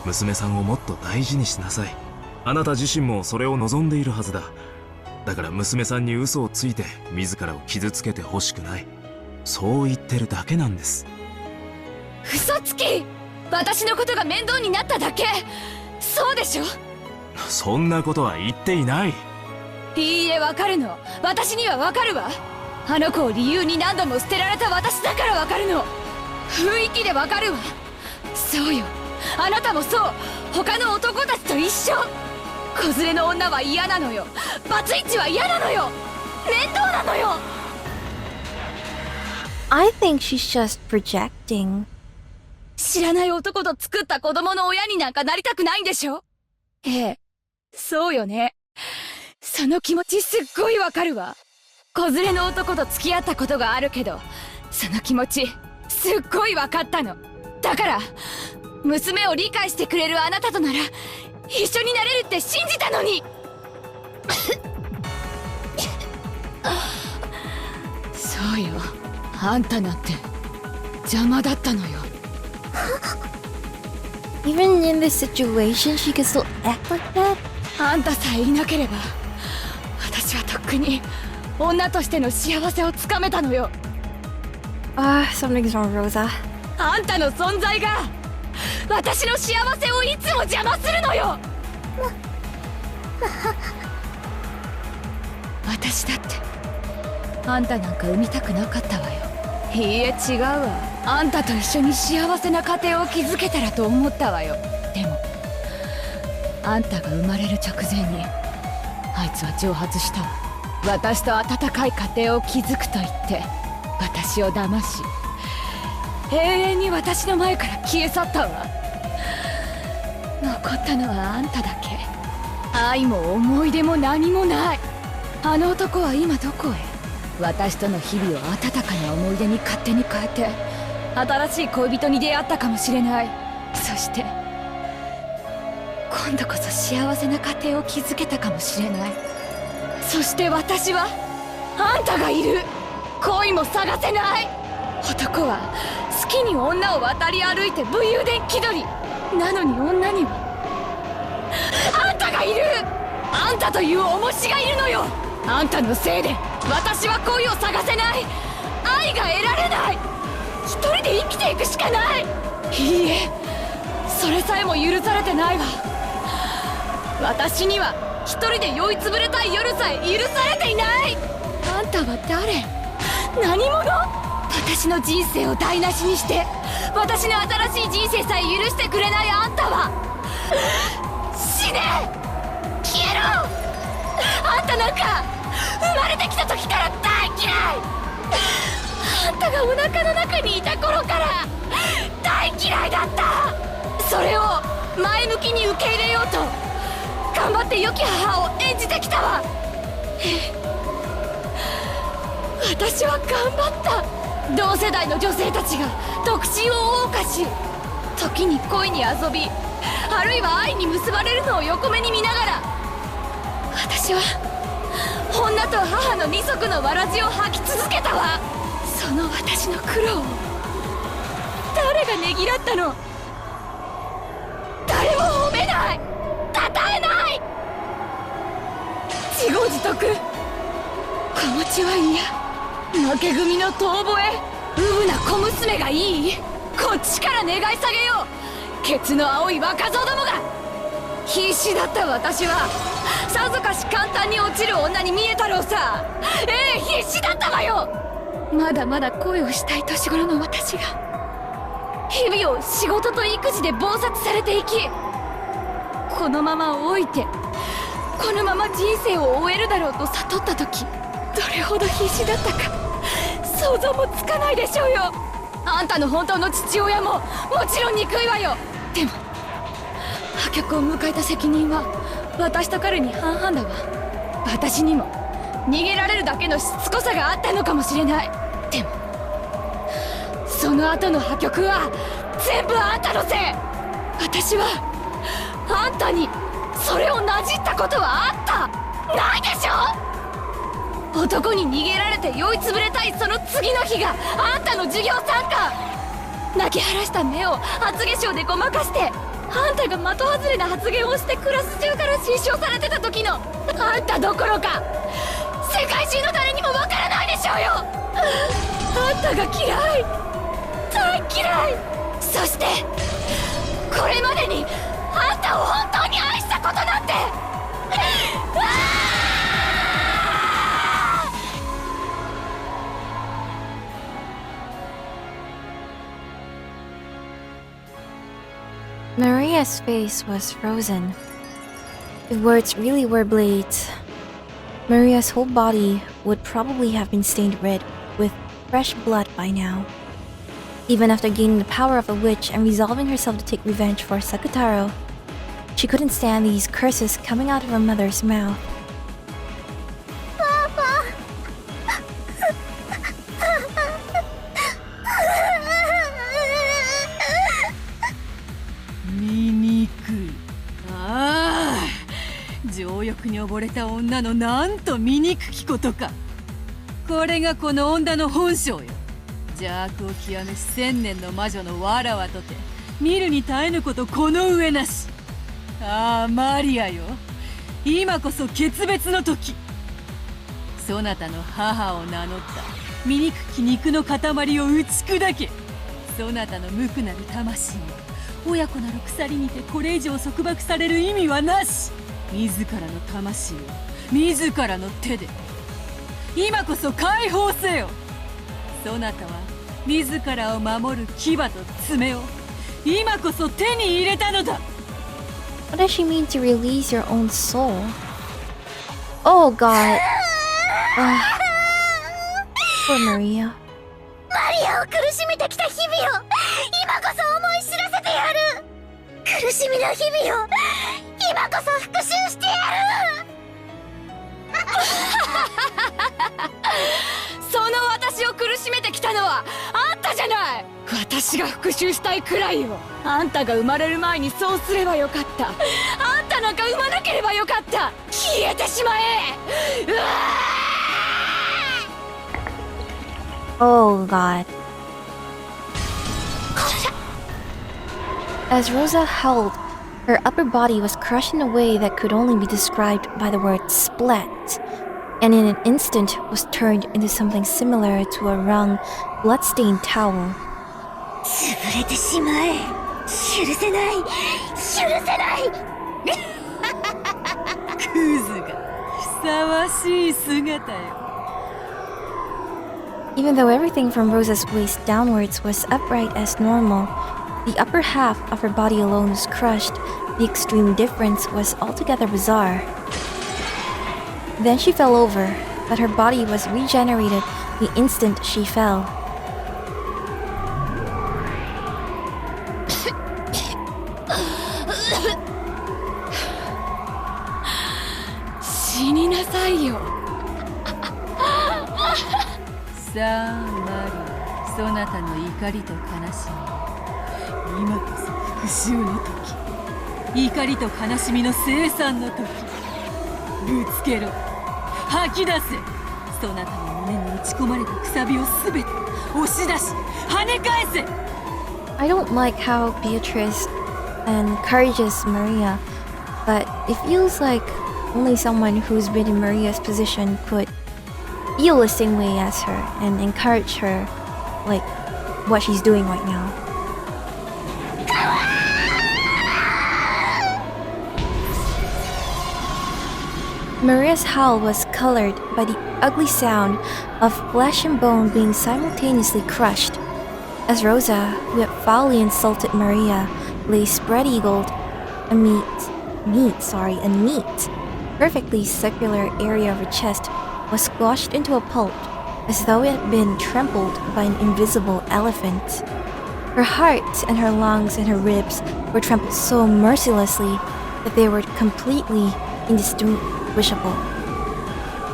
S6: 娘さんをもっと大事にしなさい。あなた自身もそれを望んでいるはずだ。だから娘さんに嘘をついて自らを傷つけてほしくない。そう言ってるだけなんです。
S3: 嘘つき。私のことが面倒になっただけ。そうでしょ。
S6: そんなことは言っていない。
S3: いいえ、わかるの。私にはわかるわ。あの子を理由に何度も捨てられた私だからわかるの。雰囲気でわかるわ。そうよ、あなたもそう。他の男たちと一緒。子連れの女は嫌なのよ。バツイチは嫌なのよ。面倒なのよ。
S1: I think she's just projecting.
S3: 知らない男と作った子供の親になんかなりたくないんでしょ。ええ、そうよね。その気持ちすっごいわかるわ。子連れの男と付き合ったことがあるけど、その気持ちすっごいわかったの。だから娘を理解してくれるあなたとなら一緒になれるって信じたのに。そうよ、あんたなんて邪魔だったのよ。
S1: Even in this situation, she can still act like that?
S3: あんたさえいなければ私はとっくに女としての幸せをつかめたのよ。
S1: Something's wrong, Rosa.
S3: あんたの存在が私の幸せをいつも邪魔するのよ。私だってあんたなんか産みたくなかったわよ。いいえ、違うわ。あんたと一緒に幸せな家庭を築けたらと思ったわよ。でもあんたが生まれる直前にあいつは蒸発したわ。私と温かい家庭を築くと言って私を騙し、永遠に私の前から消え去ったわ。残ったのはあんただけ。愛も思い出も何もない。あの男は今どこへ。私との日々を温かな思い出に勝手に変えて新しい恋人に出会ったかもしれない。そして今度こそ幸せな家庭を築けたかもしれない。そして私はあんたがいる。恋も探せない。男は好きに女を渡り歩いて武勇伝気取りなのに、女にはあんたがいる。あんたという重しがいるのよ。あんたのせいで私は恋を探せない。愛が得られない。一人で生きていくしかない。いいえ、それさえも許されてないわ。私には一人で酔いつぶれたい夜さえ許されていない。あんたは誰？何者？私の人生を台無しにして私の新しい人生さえ許してくれないあんたは死ね！消えろ！あんたなんか生まれてきた時から大嫌い。あんたがお腹の中にいた頃から大嫌いだった。それを前向きに受け入れようと頑張って良き母を演じてきたわ。私は頑張った。同世代の女性たちが独身を謳歌し、時に恋に遊び、あるいは愛に結ばれるのを横目に見ながら、私は女と母の二足のわらじを吐き続けたわ。その私の苦労を誰がねぎらったの？誰も褒めない、称えない。自業自得。子持ちは嫌。負け組の遠吠え、うぶな小娘がいい。こっちから願い下げよう。ケツの青い若造どもが。必死だった私はさぞかし簡単に落ちる女に見えたろうさ。必死だったわよ。まだまだ恋をしたい年頃の私が日々を仕事と育児で忙殺されていき、このまま老いてこのまま人生を終えるだろうと悟った時、どれほど必死だったか想像もつかないでしょうよ。あんたの本当の父親ももちろん憎いわよ。でも破局を迎えた責任は私と彼に半々だわ。私にも逃げられるだけのしつこさがあったのかもしれない。でもその後の破局は全部あんたのせい。私はあんたにそれをなじったことはあったないでしょ。男に逃げられて酔いつぶれたいその次の日があんたの授業参観。泣き晴らした目を厚化粧でごまかしてあんたが的外れな発言をしてクラス中から失笑されてた時のあんたどころか世界中の誰にもわからないでしょうよ。あんたが嫌い、大嫌い。そしてこれまでにあんたを本当に愛したことなんて
S1: Maria's face was frozen. If words really were blades, Maria's whole body would probably have been stained red with fresh blood by now. Even after gaining the power of a witch and resolving herself to take revenge for Sakutarou, she couldn't stand these curses coming out of her mother's mouth.
S4: 情欲に溺れた女のなんと醜きことか。これがこの女の本性よ。邪悪を極めし千年の魔女のわらわとて見るに耐えぬことこの上なし。ああマリアよ、今こそ決別の時。そなたの母を名乗った醜き肉の塊を打ち砕け。そなたの無垢なる魂を親子なる鎖にてこれ以上束縛される意味はなし。自らの魂を自らの手で今こそ解放せよ。そなたは自らを守る牙と爪を今こそ手に入れたのだ。
S1: What does she mean to release your own soul? Oh god. Poor Maria.
S2: マリアを苦しめてきた日々を今こそ思い知らせてやる。苦しみの日々を今こそ復讐してやる。
S3: その私を苦しめてきたのはあんたじゃない。私が復讐したいくらいよ。あんたが生まれる前にそうすればよかった。あんたなんか産まなければよかった。消えてしまえ。うわ
S1: Oh god. As Rosa howled, her upper body was crushed in a way that could only be described by the word splat, and in an instant was turned into something similar to a wrung, blood-stained towel.
S2: 潰れてしまえ。許せない。許せない。
S4: クズがふさわしい姿よ。
S1: Even though everything from Rosa's waist downwards was upright as normal, the upper half of her body alone was crushed. The extreme difference was altogether bizarre. Then she fell over, but her body was regenerated the instant she fell.
S3: 死になさいよ。
S4: さあマリア、そなたの怒りと悲しみ、今こそ復讐の時、怒りと悲しみの生産の時。ぶつけろ、吐き出せ。そなたの胸に打ち込まれたくさびをすべて押し出し跳ね返せ。
S1: I don't like how Beatrice encourages Maria, but it feels like only someone who's been in Maria's position could feel the same way as her and encourage her like what she's doing right now. Maria's howl was colored by the ugly sound of flesh and bone being simultaneously crushed, as Rosa, who had foully insulted Maria, lay spread-eagled, a neat, perfectly circular area of her chest was squashed into a pulp, as though it had been trampled by an invisible elephant. Her heart and her lungs and her ribs were trampled so mercilessly that they were completely indistinguishable.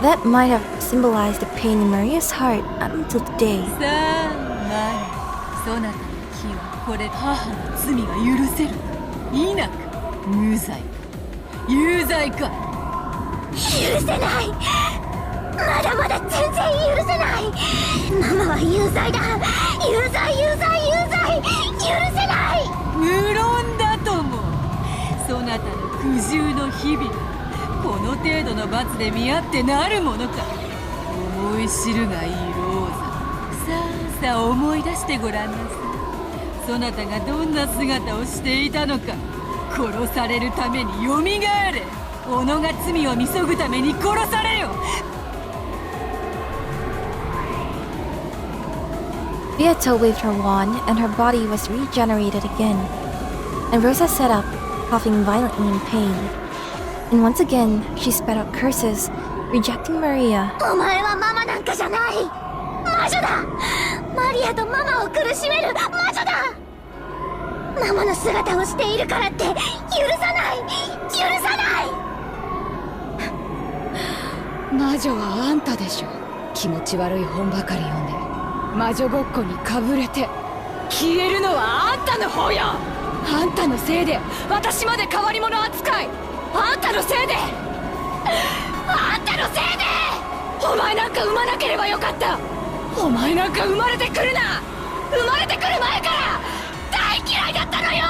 S1: That might have symbolized the pain in Maria's heart up until today.
S4: さあマリア、そなたの気はこれ母の罪は許せるか否か、無罪か有罪か。
S2: 許せない。まだまだ全然許せない。ママは有罪だ。有罪許せない。
S4: 無論だとも。そなたの苦渋の日々この程度の罰で見合ってなるものか。思い知るがいいローザ。さあ思い出してごらんなさい。そなたがどんな姿をしていたのか。殺されるためによみがえれ。己が罪を見そぐために殺されよ。
S1: Beato waved her wand and her body was regenerated again, and Rosa sat up, coughing violently in pain. And once again, she spat out curses, rejecting Maria.
S2: お前はママなんかじゃない。魔女だ。マリアとママを苦しめる魔女だ。ママの姿をしているからって許さない許さない。
S3: 魔女はあんたでしょ。気持ち悪い本ばかり読んで魔女ごっこにかぶれて消えるのはあんたの方よ。あんたのせいで私まで変わり者扱い。あんたのせいでお前なんか産まなければよかった。お前なんか生まれてくるな。生まれてくる前から大嫌いだったのよ。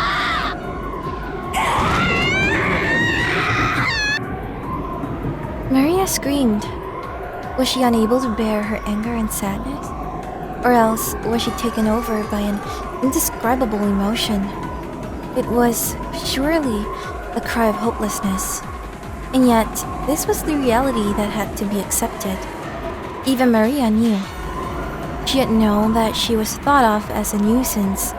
S1: Maria screamed. Was she unable to bear her anger and sadness? Or else was she taken over by an indescribable emotion? It was surely a cry of hopelessness. And yet, this was the reality that had to be accepted. Even Maria knew. She had known that she was thought of as a nuisance.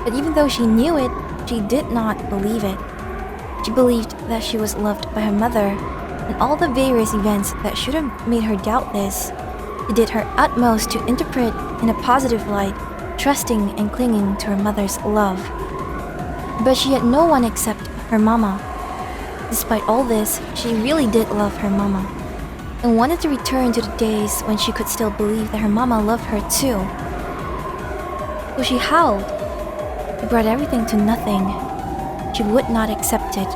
S1: But even though she knew it, she did not believe it. She believed that she was loved by her mother, and all the various events that should have made her doubt this, she did her utmost to interpret in a positive light, trusting and clinging to her mother's love. But she had no one except her mama. Despite all this, she really did love her mama, and wanted to return to the days when she could still believe that her mama loved her too. So she howled. She brought everything to nothing. She would not accept it.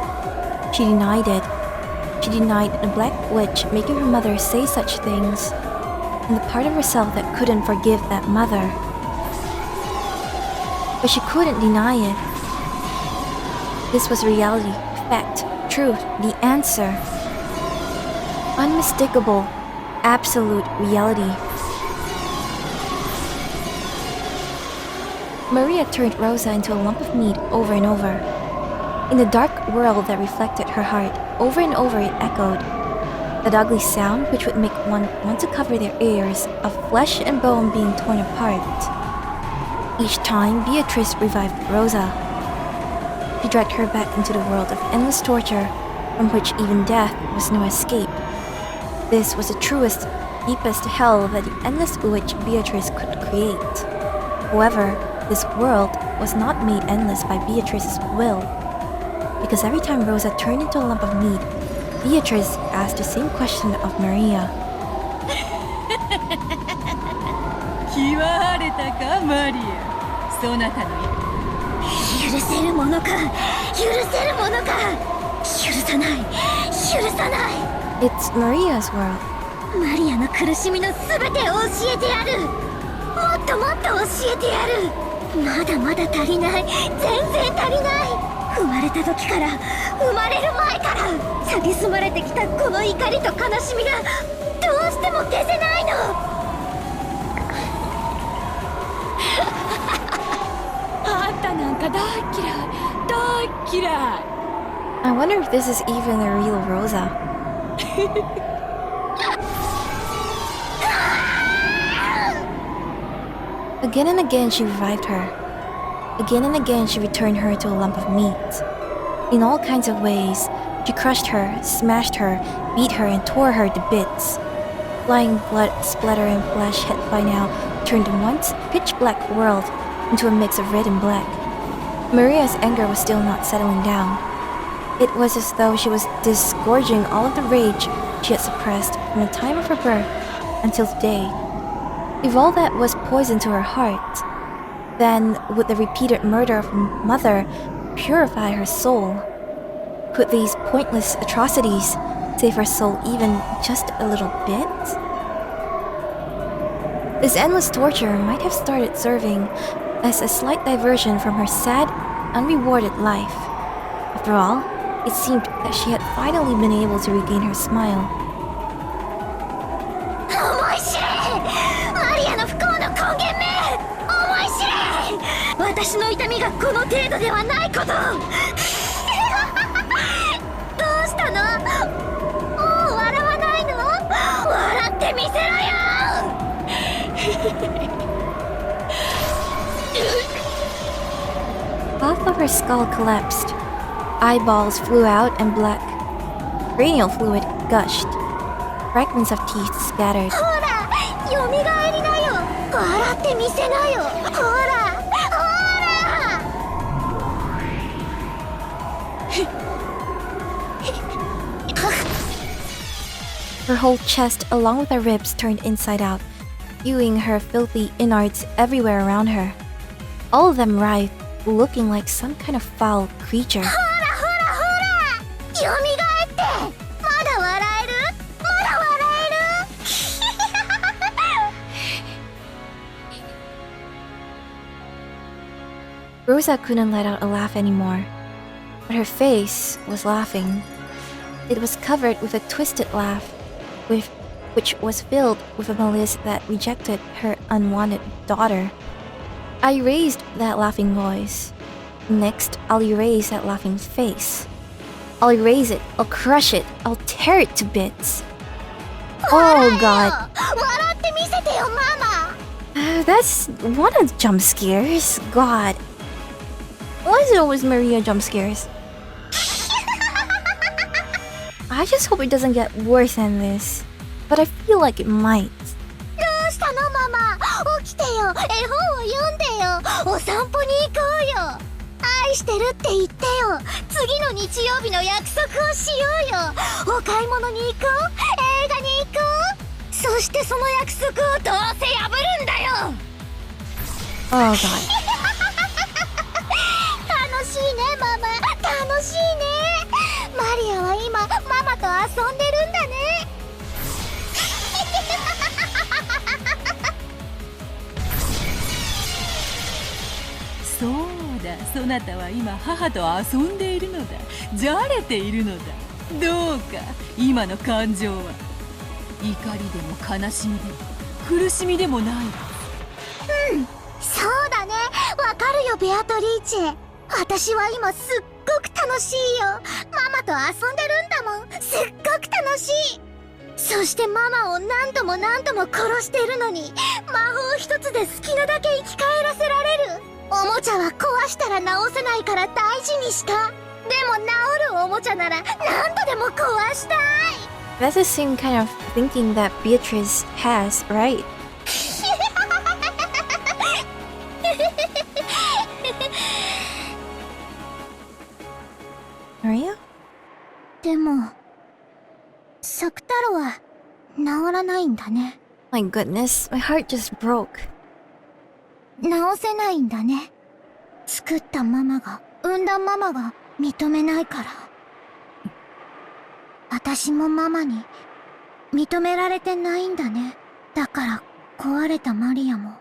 S1: She denied it. She denied the black witch making her mother say such things, and the part of herself that couldn't forgive that mother. But she couldn't deny it. This was reality, fact, truth, the answer. Unmistakable, absolute reality. Maria turned Rosa into a lump of meat over and over. In the dark world that reflected her heart, over and over it echoed. That ugly sound which would make one want to cover their ears, of flesh and bone being torn apart. Each time Beatrice revived Rosa, she dragged her back into the world of endless torture, from which even death was no escape. This was the truest, deepest hell that the endless witch Beatrice could create. However, this world was not made endless by Beatrice's will, because every time Rosa turned into a lump of meat, Beatrice asked the same question of Maria.
S4: 気は晴れたかマリア。そなたの
S2: 許せるものか許せるものか。許さない許さない。
S1: It's Maria's world.
S2: マリアの苦しみのすべてを教えてやる。もっともっと教えてやる。まだまだ足りない。全然足りない。生まれた時から生まれる前から蔑まれてきたこの怒りと悲しみがどうしても消せないの。
S3: あんたなんか大嫌い大嫌い。
S1: I wonder if this is even the real Rosa. Again and again she revived her. Again and again she returned her to a lump of meat. In all kinds of ways, she crushed her, smashed her, beat her, and tore her to bits. Flying blood, splatter, and flesh had by now turned the once pitch-black world into a mix of red and black. Maria's anger was still not settling down. It was as though she was disgorging all of the rage she had suppressed from the time of her birth until today. If all that was poison to her heart, then would the repeated murder of her mother purify her soul? Could these pointless atrocities save her soul even just a little bit? This endless torture might have started serving as a slight diversion from her sad, unrewarded life. After all, it seemed that she had finally been able to regain her smile.
S2: 思い知れ、マリアの不幸の根源め、思い知れ、私の痛みがこの程度ではないこと。どうしたの？もう笑わないの？笑ってみせろよ。
S1: Half of her skull collapsed. Eyeballs flew out and black. Cranial fluid gushed. Fragments of teeth scattered.
S2: ほら、蘇りなよ。笑ってみせなよ。ほら、ほら。
S1: Her whole chest, along with her ribs, turned inside out, spewing her filthy innards everywhere around her. All of them writhed, looking like some kind of foul creature.
S2: ほらほらほら。蘇って。まだ笑える？まだ笑える
S1: Rosa couldn't let out a laugh anymore, but her face was laughing. It was covered with a twisted laugh, which was filled with a malice that rejected her unwanted daughter. I erased that laughing voice. Next, I'll erase that laughing face. I'll erase it, I'll crush it, I'll tear it to bits. Oh god.
S2: 笑ってみせてよ、ママ。
S1: That's one of the jump scares. God. Why is it always Maria jump scares? I just hope it doesn't get worse than this. But I feel like it might.
S2: どうしたのママ、起きてよ、絵本を読んでよ、お散歩に行こうよ。愛してるって言ってよ。次の日曜日の約束をしようよ。お買い物に行こう、映画に行こう。そしてその約束をどうせ破るんだよ。
S1: Oh god.
S2: 楽しいねママ、楽しいね。マリアは今ママと遊んでるんだね。
S4: そうだ、そなたは今母と遊んでいるのだ。じゃれているのだ。どうか今の感情は怒りでも悲しみでも苦しみでもない。
S2: そうだね、わかるよベアトリーチェ。私は今すっごく楽しいよ。ママと遊んでるんだもん。すっごく楽しい。そしてママを何度も何度も殺してるのに、魔法一つで好きなだけ生き返らせられる。おもちゃは壊したら直せないから大事にした。でも治るおもちゃなら何度でも壊したい。
S1: That's the same kind of thinking that Beatrice has, right? Maria?
S2: でもサクタロは治らないんだね。
S1: My goodness, my heart just broke.
S2: 治せないんだね。作ったママが、産んだママが認めないから。私もママに認められてないんだね。だから壊れたマリアも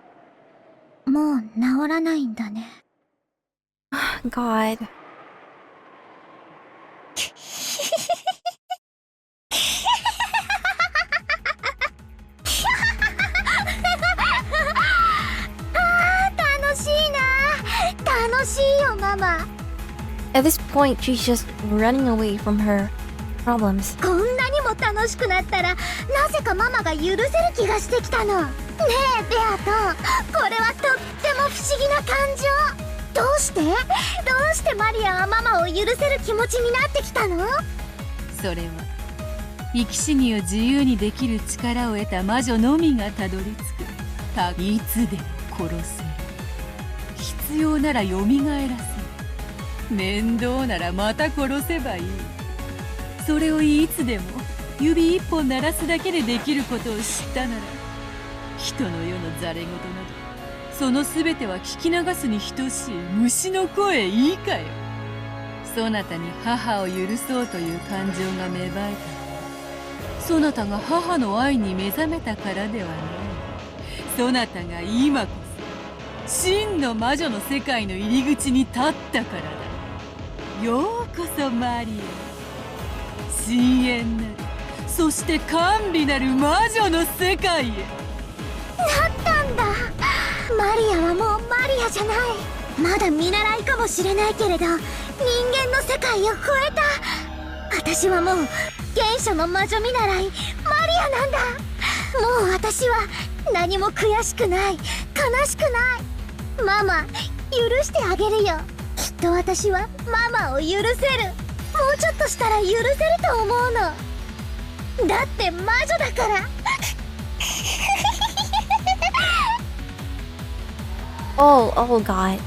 S2: もう治らないんだね。
S1: God.
S2: 楽しいな。楽しいよママ。
S1: At this point, she's just running away from her problems.
S2: こんなにもも楽しくなったら、なぜかママが許せる気がしてきたの。ねえベアと、これはとっても不思議な感情。どうしてマリアはママを許せる気持ちになってきたの？
S4: それは生き死にを自由にできる力を得た魔女のみがたどり着く。いつでも殺せる。必要ならよみがえらせる。面倒ならまた殺せばいい。それをいつでも指一本鳴らすだけでできることを知ったなら、人の世のざれ言などその全ては聞き流すに等しい虫の声いいかよ。そなたに母を許そうという感情が芽生えた。そなたが母の愛に目覚めたからではない。そなたが今こそ真の魔女の世界の入り口に立ったからだ。ようこそマリア、深淵なる、そして甘美なる魔女の世界へ。
S2: なったんだ。マリアはもうマリアじゃない。まだ見習いかもしれないけれど、人間の世界を超えた。私はもう原初の魔女見習いマリアなんだ。もう私は何も悔しくない、悲しくない。ママ、許してあげるよ。きっと私はママを許せる。もうちょっとしたら許せると思うの。だって魔女だから。
S1: Oh God.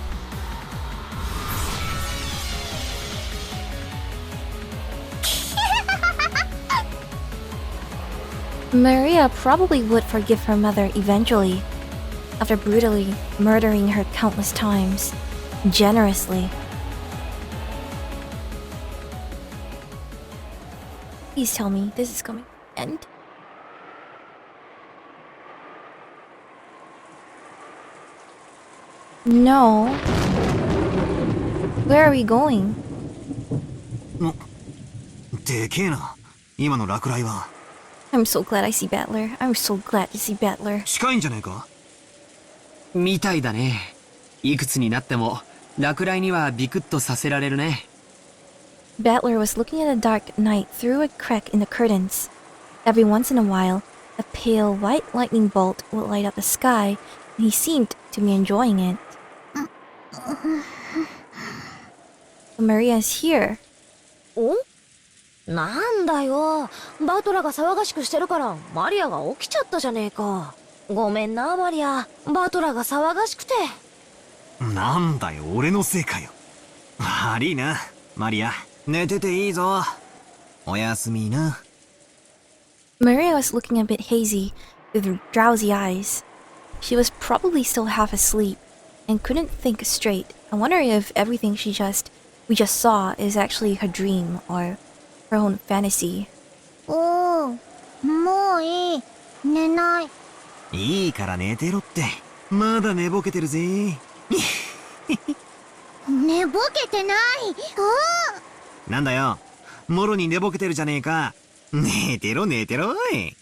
S1: Maria probably would forgive her mother eventually, after brutally murdering her countless times, generously. Please tell me this is coming to end. No. Where are we going?
S7: でけえな、今の落雷は。
S1: I'm so glad I see Battler. I'm so glad to see Battler.
S7: 近いんじゃねえか。
S8: みたいだね。いくつになっても落雷にはビクッとさせられるね。
S1: Battler was looking at the dark night through a crack in the curtains. Every once in a while, a pale white lightning bolt would light up the sky, and he seemed to be enjoying it. But Maria's here.
S9: お？なんだよ。バトラが騒がしくしてるからマリアが起きちゃったじゃねえか。ごめんなマリア。バトラが騒がしくて。
S7: なんだよ、俺のせいかよ。悪いな、マリア。寝てていいぞ。おやすみな。
S1: Maria was looking a bit hazy, with drowsy eyes. She was probably still half asleep, and couldn't think straight. I wonder if everything we just saw is actually her dream, or her own fantasy.
S2: もういい。寝ない。
S7: いいから寝てろって。まだ寝ぼけてるぜ。
S2: 寝ぼけてない。
S7: なんだよ、もろに寝ぼけてるじゃねえか。寝てろおい。寝ぼけてない。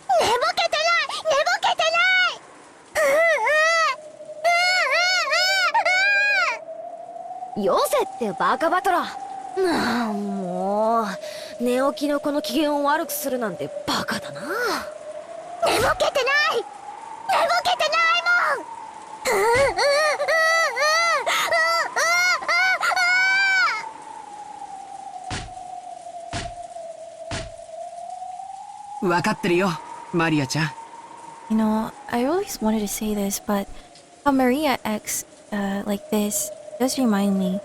S7: 寝ぼけてない。
S9: よせってバカバトラ。もう寝起きのこの機嫌を悪くするなんてバカだな。
S2: 寝ぼけてない。寝ぼけてないもん。
S8: わかってるよ、マリアちゃん。
S1: You know, I always wanted to say this, but how Maria acts like this does remind me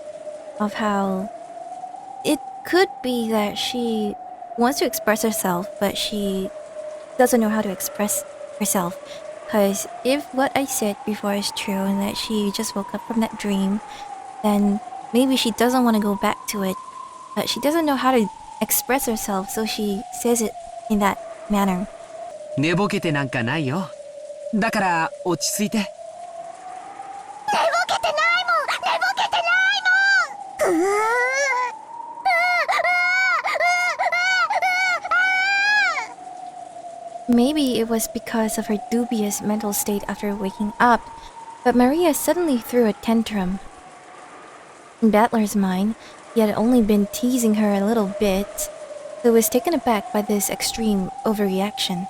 S1: of how it could be that she wants to express herself, but she doesn't know how to express herself. Because if what I said before is true and that she just woke up from that dream, then maybe she doesn't want to go back to it, but she doesn't know how to express herself, so she says it in that manner.
S8: 寝ぼけてなんかないよ。だから落ち着いて。
S2: 寝ぼけてないもん。
S1: Maybe it was because of her dubious mental state after waking up, but Maria suddenly threw a tantrum. In Battler's mind, he had only been teasing her a little bit, who was taken aback by this extreme overreaction.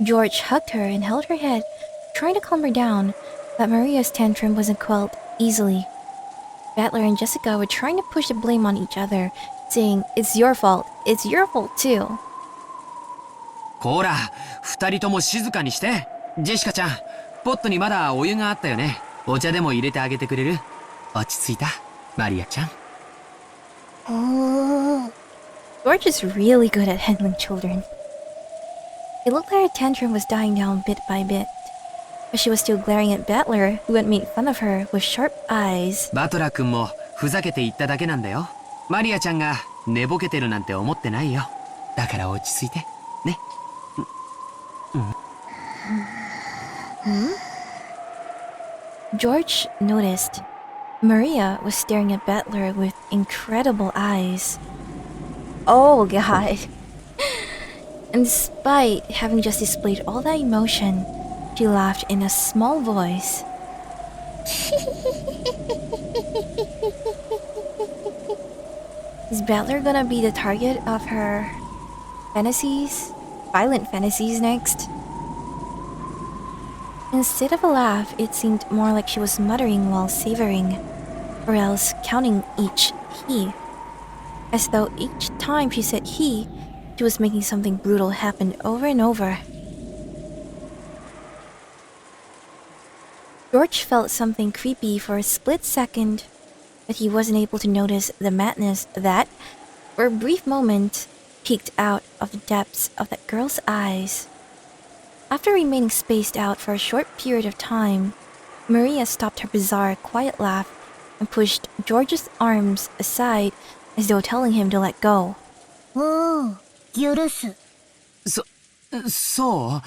S1: George hugged her and held her head, trying to calm her down, but Maria's tantrum wasn't quelled easily. Battler and Jessica were trying to push the blame on each other, saying, "It's your fault too."
S8: こら、二人とも静かにして。ジェシカちゃん、ポットにまだお湯があったよね。お茶でも入れてあげてくれる？落ち着いた？マリアちゃん。
S1: George is really good at handling children. It looked like her tantrum was dying down bit by bit, but she was still glaring at Battler, who had made fun of her with sharp eyes.
S8: バトラー君もふざけて言っただけなんだよ。マリアちゃんが寝ぼけてるなんて思ってないよ。だから落ち着いて。ね。
S1: George noticed Maria was staring at Battler with incredible eyes. Oh god. And despite having just displayed all that emotion, she laughed in a small voice. Is Battler gonna be the target of her fantasies? Violent fantasies next? Instead of a laugh, it seemed more like she was muttering while savoring, or else counting each he. As though each time she said he, she was making something brutal happen over and over. George felt something creepy for a split second, but he wasn't able to notice the madness that, for a brief moment, peeked out of the depths of that girl's eyes. After remaining spaced out for a short period of time, Maria stopped her bizarre, quiet laugh and pushed George's arms aside as though telling him to let go.
S2: 許す。
S8: そう？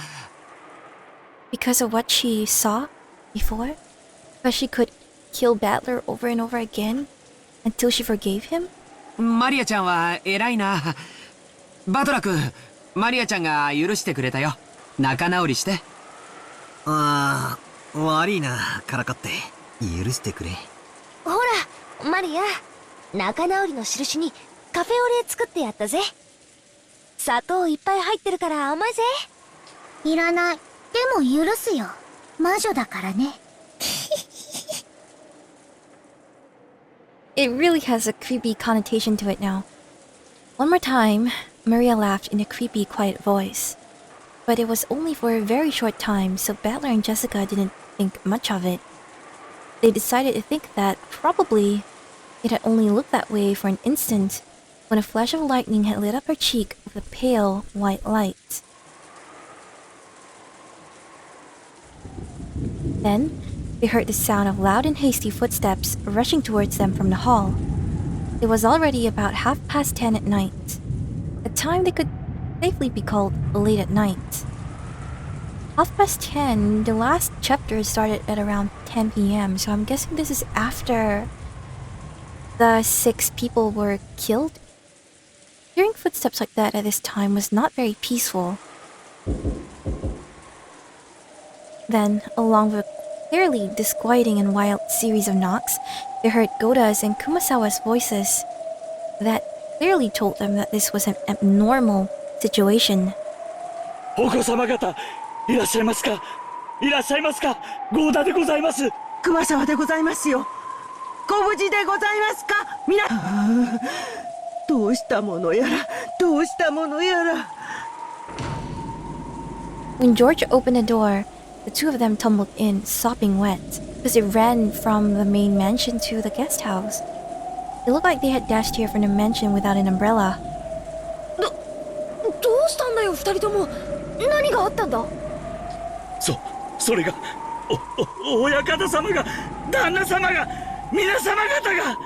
S1: Because of what she saw before? Because she could kill Battler over and over again until she forgave him?
S8: マリアちゃんは偉いな。バトラ君、マリアちゃんが許してくれたよ。仲直りして。
S7: ああ、悪いな、からかって。許してくれ。
S9: ほら、マリア、仲直りの印にカフェオレ作ってやったぜ。砂糖いっぱい入ってるから甘いぜ。
S2: いらない。でも許すよ。魔女だからね。
S1: It really has a creepy connotation to it now. One more time, Maria laughed in a creepy, quiet voice. But it was only for a very short time, so Battler and Jessica didn't think much of it. They decided to think that probably it had only looked that way for an instant when a flash of lightning had lit up her cheek with a pale white light. Then, they heard the sound of loud and hasty footsteps rushing towards them from the hall. It was already about 10:30 at night, a time they could safely be called late at night. 10:30, the last chapter started at around 10 p.m, so I'm guessing this is after the 6 people were killed? Hearing footsteps like that at this time was not very peaceful. Then, along with a clearly disquieting and wild series of knocks, they heard Goda's and Kumasawa's voices that clearly told them that this was an abnormal situation.
S10: お子様方、いらっしゃいますか？いらっしゃいますか？ゴーダでございます。
S11: 熊沢でございますよ。ご無事でございますか？どうしたものやら、どうしたものやら。
S1: When George opened the door, the two of them tumbled in, sopping wet, because it ran from the main mansion to the guest house. It looked like they had dashed here from the mansion without an umbrella.
S9: どうしたんだよ、二人とも。何があったんだ？
S10: それが、親方様が、旦那様が、皆様方が。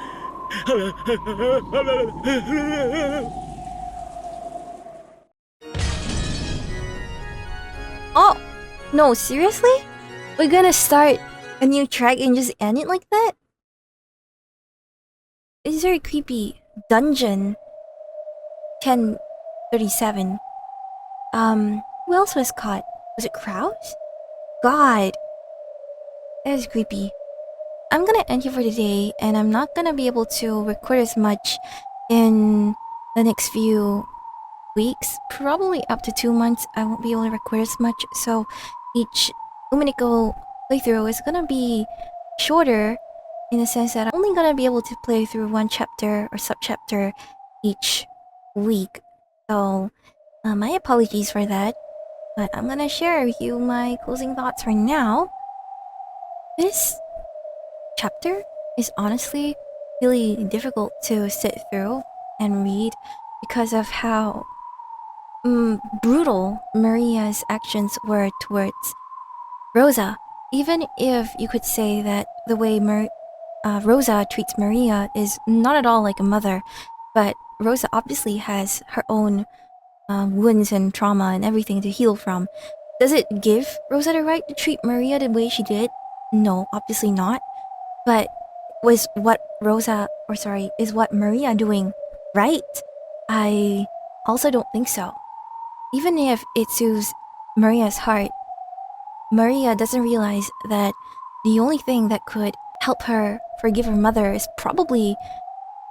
S1: Oh! No, seriously? We're gonna start a new track and just end it like that? It's very creepy. Dungeon 1037. Who else was caught? Was it Kraus? God. That is creepy. I'm gonna end here for today, and I'm not gonna be able to record as much in the next few weeks, probably up to 2 months, I won't be able to record as much. So each Umineko playthrough is gonna be shorter in the sense that I'm only gonna be able to play through one chapter or subchapter each week. So my apologies for that, but I'm gonna share with you my closing thoughts for now. This chapter is honestly really difficult to sit through and read because of how brutal Maria's actions were towards Rosa. Even if you could say that the way Rosa treats Maria is not at all like a mother, but Rosa obviously has her own wounds and trauma and everything to heal from. Does it give Rosa the right to treat Maria the way she did? No, obviously not. But is what Maria doing right? I also don't think so. Even if it soothes Maria's heart, Maria doesn't realize that the only thing that could help her forgive her mother is probably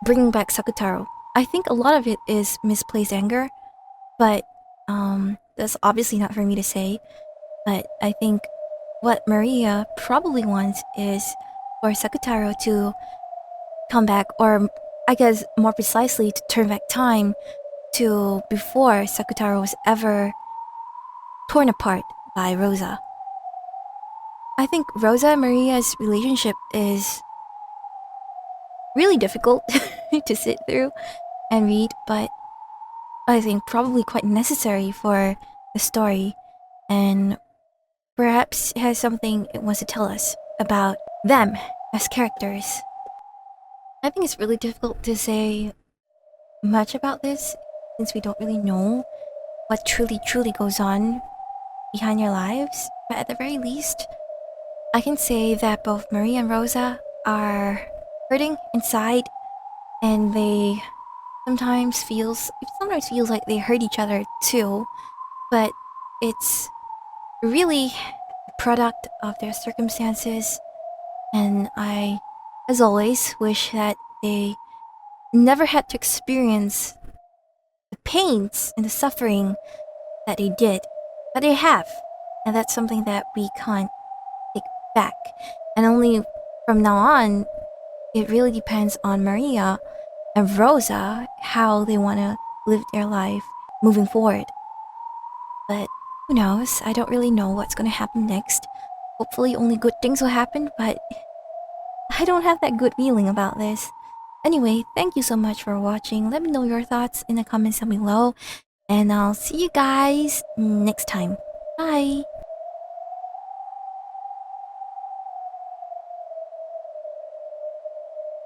S1: bringing back Sakutarou. I think a lot of it is misplaced anger, but that's obviously not for me to say. But I think what Maria probably wants is for Sakutarou to come back, or I guess more precisely to turn back time to before Sakutarou was ever torn apart by Rosa. I think Rosa and Maria's relationship is really difficult to sit through and read, but I think probably quite necessary for the story, and perhaps it has something it wants to tell us about them as characters. I think it's really difficult to say much about this since we don't really know what truly goes on behind their lives, but at the very least, I can say that both Maria and Rosa are hurting inside, and they sometimes feels like they hurt each other too, but it's really a product of their circumstances, and I, as always, wish that they never had to experience the pains and the suffering that they did, but they have, and that's something that we can't take back. And only from now on, it really depends on Maria and Rosa how they want to live their life moving forward. But who knows? I don't really know what's going to happen next. Hopefully only good things will happen, but I don't have that good feeling about this. Anyway, thank you so much for watching. Let me know your thoughts in the comments down below, and I'll see you guys next time. Bye!